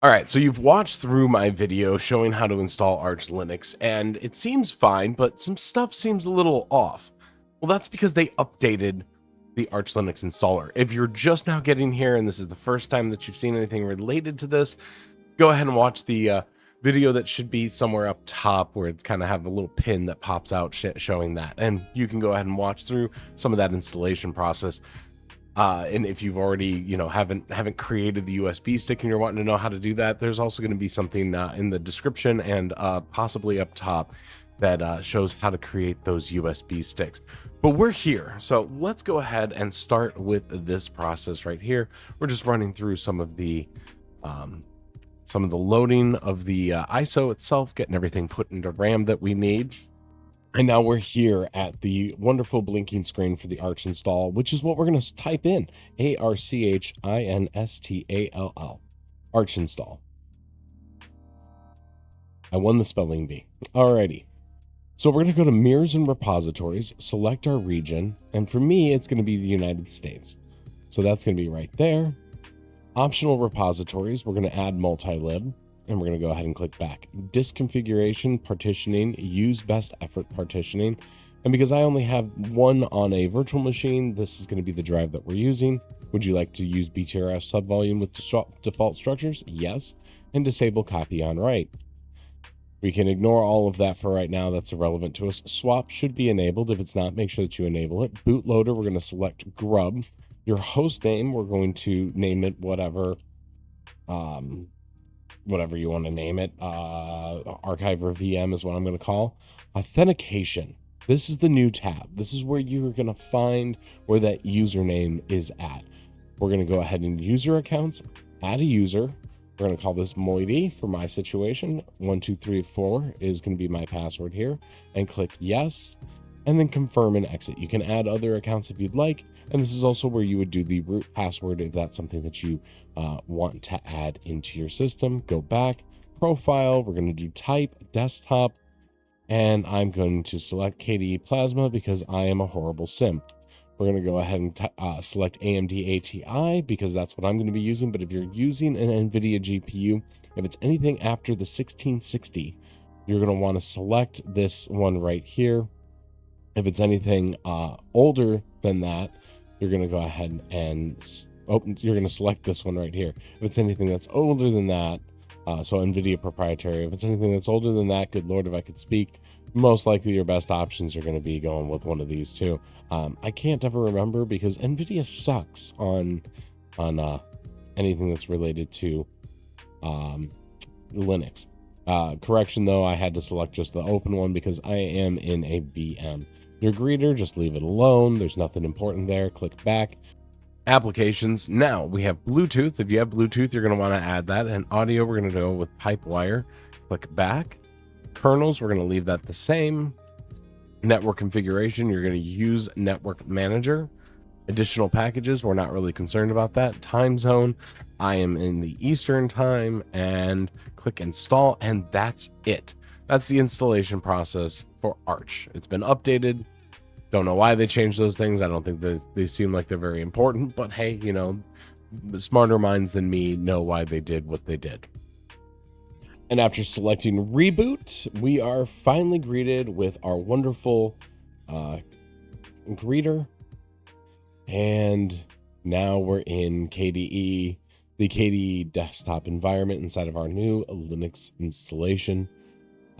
All right, so you've watched through my video showing how to install Arch Linux, and it seems fine, but some stuff seems a little off. Well, that's because they updated the Arch Linux installer. If you're just now getting here and this is the first time that you've seen anything related to this, go ahead and watch the video that should be somewhere up top where it's kind of have a little pin that pops out showing that. And you can go ahead and watch through some of that installation process. And if you've already, haven't created the USB stick and you're wanting to know how to do that, there's also going to be something in the description and possibly up top that shows how to create those USB sticks. But we're here, so let's go ahead and start with this process right here. We're just running through some of the loading of the ISO itself, getting everything put into RAM that we need. And now we're here at the wonderful blinking screen for the Arch install, which is what we're going to type in, ARCHINSTALL, Arch install. I won the spelling bee. Alrighty. So we're going to go to mirrors and repositories, select our region, and for me, it's going to be the United States. So that's going to be right there. Optional repositories, we're going to add multi-lib. And we're going to go ahead and click back. Disk configuration, partitioning, use best effort partitioning. And because I only have one on a virtual machine, this is going to be the drive that we're using. Would you like to use BTRF subvolume with default structures? Yes. And disable copy on write. We can ignore all of that for right now. That's irrelevant to us. Swap should be enabled. If it's not, make sure that you enable it. Bootloader, we're going to select grub. Your host name, we're going to name it whatever you want to name it. Archiver VM is what I'm going to call. Authentication. This is the new tab. This is where you're going to find where that username is at. We're going to go ahead and user accounts, add a user. We're going to call this Moidy for my situation. 1234 is going to be my password here, and click yes, and then confirm and exit. You can add other accounts if you'd like. And this is also where you would do the root password if that's something that you want to add into your system. Go back, profile, we're going to do type, desktop, and I'm going to select KDE Plasma because I am a horrible sim. We're going to go ahead and select AMD ATI because that's what I'm going to be using. But if you're using an NVIDIA GPU, if it's anything after the 1660, you're going to want to select this one right here. If it's anything older than that, you're going to go ahead and you're going to select this one right here. If it's anything that's older than that, so NVIDIA proprietary, if it's anything that's older than that, good Lord, if I could speak, most likely your best options are going to be going with one of these two. I can't ever remember because NVIDIA sucks on anything that's related to Linux. Correction though, I had to select just the open one because I am in a VM. Your greeter, just leave it alone. There's nothing important there. Click back. Applications. Now we have Bluetooth. If you have Bluetooth, you're going to want to add that. And audio, we're going to go with Pipewire. Click back. Kernels, we're going to leave that the same. Network configuration, you're going to use Network Manager. Additional packages, we're not really concerned about that. Time zone, I am in the Eastern time, and click install, and that's it. That's the installation process for Arch. It's been updated. Don't know why they changed those things. I don't think they seem like they're very important, but hey, the smarter minds than me know why they did what they did. And after selecting reboot, we are finally greeted with our wonderful greeter. And now we're in KDE, the KDE desktop environment inside of our new Linux installation.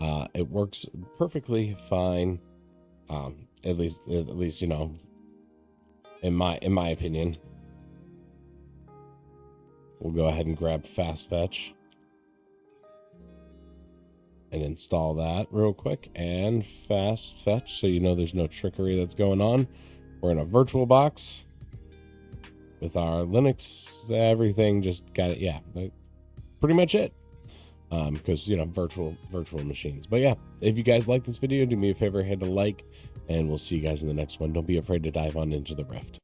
It works perfectly fine. At least, in my opinion. We'll go ahead and grab Fast Fetch and install that real quick, and Fast Fetch, so there's no trickery that's going on. We're in a virtual box with our Linux, everything just got it. Yeah, pretty much it. Because virtual machines. But yeah, if you guys like this video, do me a favor, hit a like, and we'll see you guys in the next one. Don't be afraid to dive on into the Rift.